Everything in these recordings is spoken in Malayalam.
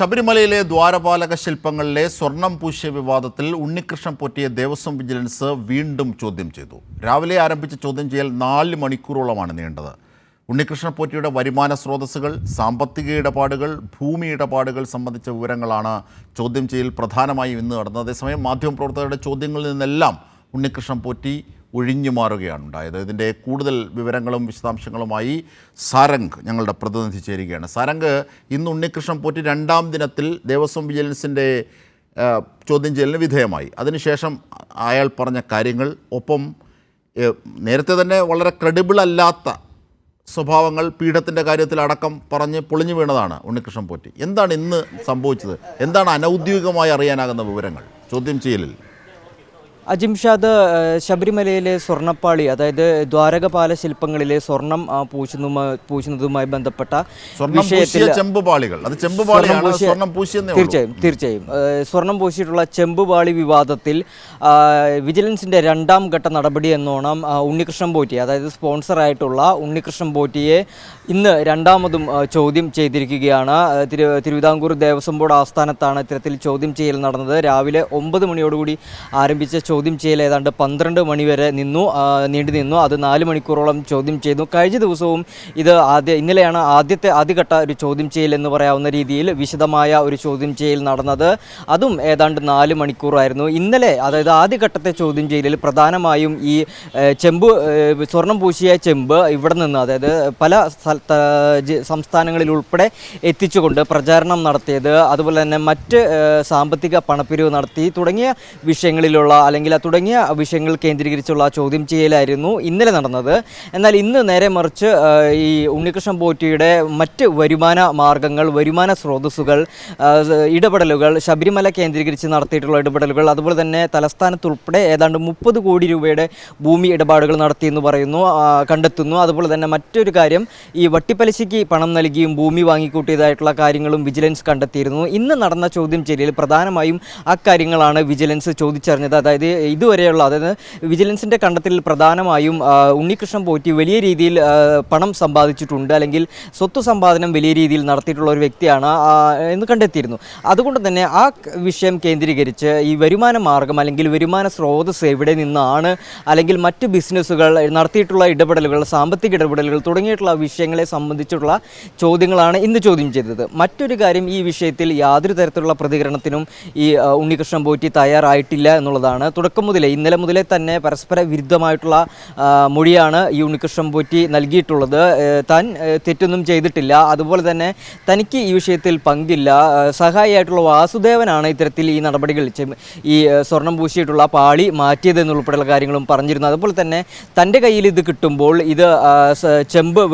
ശബരിമലയിലെ ദ്വാരപാലക ശില്പങ്ങളിലെ സ്വർണം പൂശിയ വിവാദത്തിൽ ഉണ്ണികൃഷ്ണൻ പോറ്റിയെ ദേവസ്വം വിജിലൻസ് വീണ്ടും ചോദ്യം ചെയ്തു. രാവിലെ ആരംഭിച്ച ചോദ്യം ചെയ്യൽ 4 മണിക്കൂറോളമാണ് നീണ്ടത്. ഉണ്ണികൃഷ്ണൻ പോറ്റിയുടെ വരുമാന സ്രോതസ്സുകൾ, സാമ്പത്തിക ഇടപാടുകൾ, ഭൂമി ഇടപാടുകൾ സംബന്ധിച്ച വിവരങ്ങളാണ് ചോദ്യം ചെയ്യൽ പ്രധാനമായും ഇന്ന് നടന്നത്. അതേസമയം മാധ്യമപ്രവർത്തകരുടെ ചോദ്യങ്ങളിൽ നിന്നെല്ലാം ഉണ്ണികൃഷ്ണൻ പോറ്റി ഒഴിഞ്ഞു മാറുകയാണ് ഉണ്ടായത്. ഇതിൻ്റെ കൂടുതൽ വിവരങ്ങളും വിശദാംശങ്ങളുമായി സാരംഗ് ഞങ്ങളുടെ പ്രതിനിധി ചേരുകയാണ്. സാരംഗ്, ഇന്ന് ഉണ്ണികൃഷ്ണൻ പോറ്റി 2ാം ദിനത്തിൽ ദേവസ്വം വിജിലൻസിൻ്റെ ചോദ്യം ചെയ്യലിന് വിധേയമായി. അതിനുശേഷം അയാൾ പറഞ്ഞ കാര്യങ്ങൾ, ഒപ്പം നേരത്തെ തന്നെ വളരെ ക്രെഡിബിൾ അല്ലാത്ത സ്വഭാവങ്ങൾ പീഠത്തിൻ്റെ കാര്യത്തിൽ അടക്കം പറഞ്ഞ് പൊളിഞ്ഞു വീണതാണ് ഉണ്ണികൃഷ്ണൻ പോറ്റി. എന്താണ് ഇന്ന് സംഭവിച്ചത്? എന്താണ് അനൗദ്യോഗികമായി അറിയാനാകുന്ന വിവരങ്ങൾ ചോദ്യം ചെയ്യലിൽ? അജിംഷാദ്, ശബരിമലയിലെ സ്വർണ്ണപ്പാളി, അതായത് ദ്വാരകപാല ശില്പങ്ങളിലെ സ്വർണം പൂശുന്നതുമായി ബന്ധപ്പെട്ട വിഷയത്തിൽ തീർച്ചയായും സ്വർണം പൂശിയിട്ടുള്ള ചെമ്പുപാളി വിവാദത്തിൽ വിജിലൻസിന്റെ 2ാം ഘട്ട നടപടി എന്നോണം ഉണ്ണികൃഷ്ണൻ പോറ്റി, അതായത് സ്പോൺസറായിട്ടുള്ള ഉണ്ണികൃഷ്ണൻ പോറ്റിയെ ഇന്ന് 2ാമതും ചോദ്യം ചെയ്തിരിക്കുകയാണ്. തിരുവിതാംകൂർ ദേവസ്വം ബോർഡ് ആസ്ഥാനത്താണ് ഇത്തരത്തിൽ ചോദ്യം ചെയ്യൽ നടന്നത്. രാവിലെ 9 മണിയോടുകൂടി ആരംഭിച്ച ചോദ്യം ചെയ്യൽ ഏതാണ്ട് 12 മണി വരെ നീണ്ടു നിന്നു. അത് 4 മണിക്കൂറോളം ചോദ്യം ചെയ്തു. കഴിഞ്ഞ ദിവസവും ഇന്നലെയാണ് ആദ്യഘട്ട ഒരു ചോദ്യം ചെയ്യൽ എന്ന് പറയാവുന്ന രീതിയിൽ വിശദമായ ഒരു ചോദ്യം ചെയ്യൽ നടന്നത്. അതും ഏതാണ്ട് 4 മണിക്കൂറായിരുന്നു. ഇന്നലെ, അതായത് ആദ്യഘട്ടത്തെ ചോദ്യം ചെയ്യലിൽ പ്രധാനമായും ഈ സ്വർണം പൂശിയ ചെമ്പ് ഇവിടെ നിന്ന്, അതായത് പല സംസ്ഥാനങ്ങളിൽ ഉൾപ്പെടെ എത്തിച്ചുകൊണ്ട് പ്രചാരണം നടത്തിയത്, അതുപോലെ തന്നെ മറ്റ് സാമ്പത്തിക പണപ്പിരിവ് നടത്തി തുടങ്ങിയ വിഷയങ്ങൾ കേന്ദ്രീകരിച്ചുള്ള ചോദ്യം ചെയ്യലായിരുന്നു ഇന്നലെ നടന്നത്. എന്നാൽ ഇന്ന് നേരെ മറിച്ച് ഈ ഉണ്ണികൃഷ്ണൻ പോറ്റിയുടെ മറ്റ് വരുമാന മാർഗങ്ങൾ, വരുമാന സ്രോതസ്സുകൾ, ഇടപെടലുകൾ, ശബരിമല കേന്ദ്രീകരിച്ച് നടത്തിയിട്ടുള്ള ഇടപെടലുകൾ, അതുപോലെ തന്നെ തലസ്ഥാനത്തുൾപ്പെടെ ഏതാണ്ട് 30 കോടി രൂപയുടെ ഭൂമി ഇടപാടുകൾ നടത്തിയെന്ന് കണ്ടെത്തുന്നു. അതുപോലെ തന്നെ മറ്റൊരു കാര്യം, ഈ വട്ടിപ്പലിശയ്ക്ക് പണം നൽകിയും ഭൂമി വാങ്ങിക്കൂട്ടിയതായിട്ടുള്ള കാര്യങ്ങളും വിജിലൻസ് കണ്ടെത്തിയിരുന്നു. ഇന്ന് നടന്ന ചോദ്യം ചെയ്യലിൽ പ്രധാനമായും അക്കാര്യങ്ങളാണ് വിജിലൻസ് ചോദിച്ചറിഞ്ഞത്. അതായത് ഇതുവരെയുള്ള, അതായത് വിജിലൻസിൻ്റെ കണ്ടെത്തലിൽ പ്രധാനമായും ഉണ്ണികൃഷ്ണൻ പോറ്റി വലിയ രീതിയിൽ പണം സമ്പാദിച്ചിട്ടുണ്ട്, അല്ലെങ്കിൽ സ്വത്ത് സമ്പാദനം വലിയ രീതിയിൽ നടത്തിയിട്ടുള്ള ഒരു വ്യക്തിയാണ് എന്ന് കണ്ടെത്തിയിരുന്നു. അതുകൊണ്ട് തന്നെ ആ വിഷയം കേന്ദ്രീകരിച്ച് ഈ വരുമാന മാർഗം അല്ലെങ്കിൽ വരുമാന സ്രോതസ് എവിടെ നിന്നാണ്, അല്ലെങ്കിൽ മറ്റ് ബിസിനസ്സുകൾ നടത്തിയിട്ടുള്ള ഇടപെടലുകൾ, സാമ്പത്തിക ഇടപെടലുകൾ തുടങ്ങിയിട്ടുള്ള വിഷയങ്ങളെ സംബന്ധിച്ചുള്ള ചോദ്യങ്ങളാണ് ഇന്ന് ചോദ്യം ചെയ്തത്. മറ്റൊരു കാര്യം, ഈ വിഷയത്തിൽ യാതൊരു തരത്തിലുള്ള പ്രതികരണത്തിനും ഈ ഉണ്ണികൃഷ്ണൻ പോറ്റി തയ്യാറായിട്ടില്ല എന്നുള്ളതാണ്. ഇന്നലെ മുതലേ തന്നെ പരസ്പര വിരുദ്ധമായിട്ടുള്ള മൊഴിയാണ് ഈ ഉണ്ണികൃഷ്ണൻ പോറ്റി നൽകിയിട്ടുള്ളത്. താൻ തെറ്റൊന്നും ചെയ്തിട്ടില്ല, അതുപോലെ തന്നെ തനിക്ക് ഈ വിഷയത്തിൽ പങ്കില്ല, സഹായിയായിട്ടുള്ള വാസുദേവനാണ് ഇത്തരത്തിൽ ഈ നടപടികൾ, ഈ സ്വർണം പൂശിയിട്ടുള്ള പാളി മാറ്റിയതെന്നുൾപ്പെടെയുള്ള കാര്യങ്ങളും പറഞ്ഞിരുന്നു. അതുപോലെ തന്നെ തൻ്റെ കയ്യിൽ ഇത് കിട്ടുമ്പോൾ ഇത്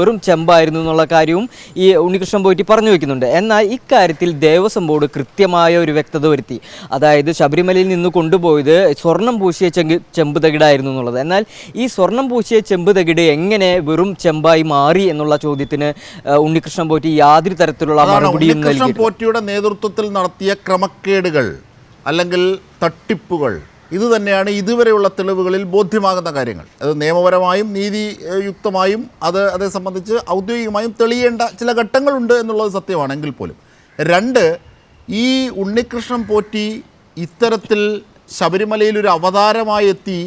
വെറും ചെമ്പായിരുന്നു എന്നുള്ള കാര്യവും ഈ ഉണ്ണികൃഷ്ണൻ പോറ്റി പറഞ്ഞു വയ്ക്കുന്നുണ്ട്. എന്നാൽ ഇക്കാര്യത്തിൽ ദേവസ്വം ബോർഡ് കൃത്യമായ ഒരു വ്യക്തത വരുത്തി. അതായത് ശബരിമലയിൽ നിന്ന് കൊണ്ടുപോയത് സ്വർണം പൂശിയ ചെമ്പ് തകിടായിരുന്നു എന്നുള്ളത്. എന്നാൽ ഈ സ്വർണം പൂശിയ ചെമ്പ് തകിട് എങ്ങനെ വെറും ചെമ്പായി മാറി എന്നുള്ള ചോദ്യത്തിന് ഉണ്ണികൃഷ്ണൻ പോറ്റി യാതൊരു തരത്തിലുള്ള മറുപടിയും നൽകി. പോറ്റിയുടെ നേതൃത്വത്തിൽ നടത്തിയ ക്രമക്കേടുകൾ അല്ലെങ്കിൽ തട്ടിപ്പുകൾ ഇത് തന്നെയാണ് ഇതുവരെയുള്ള തെളിവുകളിൽ ബോധ്യമാകുന്ന കാര്യങ്ങൾ. അത് നിയമപരമായും നീതിയുക്തമായും അതേ സംബന്ധിച്ച് ഔദ്യോഗികമായും തെളിയേണ്ട ചില ഘട്ടങ്ങളുണ്ട് എന്നുള്ളത് സത്യമാണെങ്കിൽ പോലും. 2, ഈ ഉണ്ണികൃഷ്ണൻ പോറ്റി ഇത്തരത്തിൽ ശബരിമലയിൽ ഒരു അവതാരമായി എത്തി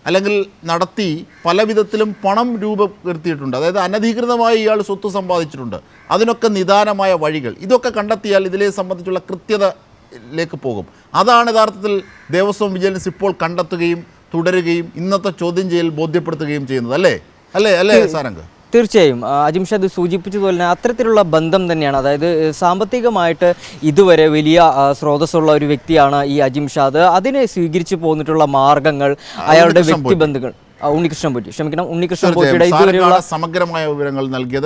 അല്ലെങ്കിൽ നടത്തി പല വിധത്തിലും പണം രൂപപ്പെടുത്തിയിട്ടുണ്ട്. അതായത് അനധികൃതമായി ഇയാൾ സ്വത്ത് സമ്പാദിച്ചിട്ടുണ്ട്. അതിനൊക്കെ നിദാനമായ വഴികൾ ഇതൊക്കെ കണ്ടെത്തിയാൽ ഇതിനെ സംബന്ധിച്ചുള്ള കൃത്യതയിലേക്ക് പോകും. അതാണ് യഥാർത്ഥത്തിൽ ദേവസ്വം വിജിലൻസ് ഇപ്പോൾ കണ്ടെത്തുകയും തുടരുകയും ഇന്നത്തെ ചോദ്യം ചെയ്യൽ ബോധ്യപ്പെടുത്തുകയും ചെയ്യുന്നത്. അല്ലേ സാരംഗ്? തീർച്ചയായും അജിംഷാദ് സൂചിപ്പിച്ചതുപോലെ തന്നെ അത്തരത്തിലുള്ള ബന്ധം തന്നെയാണ്. അതായത് സാമ്പത്തികമായിട്ട് ഇതുവരെ വലിയ സ്രോതസ്സുള്ള ഒരു വ്യക്തിയാണ് ഈ അജിംഷാദ്. അതിനെ സ്വീകരിച്ചു പോന്നിട്ടുള്ള മാർഗങ്ങൾ, അയാളുടെ വ്യക്തിബന്ധങ്ങൾ, ഉണ്ണികൃഷ്ണൻ പോറ്റിയുടെ ഇതുവരെയുള്ള സമഗ്രമായ വിവരങ്ങൾ നൽകിയത്.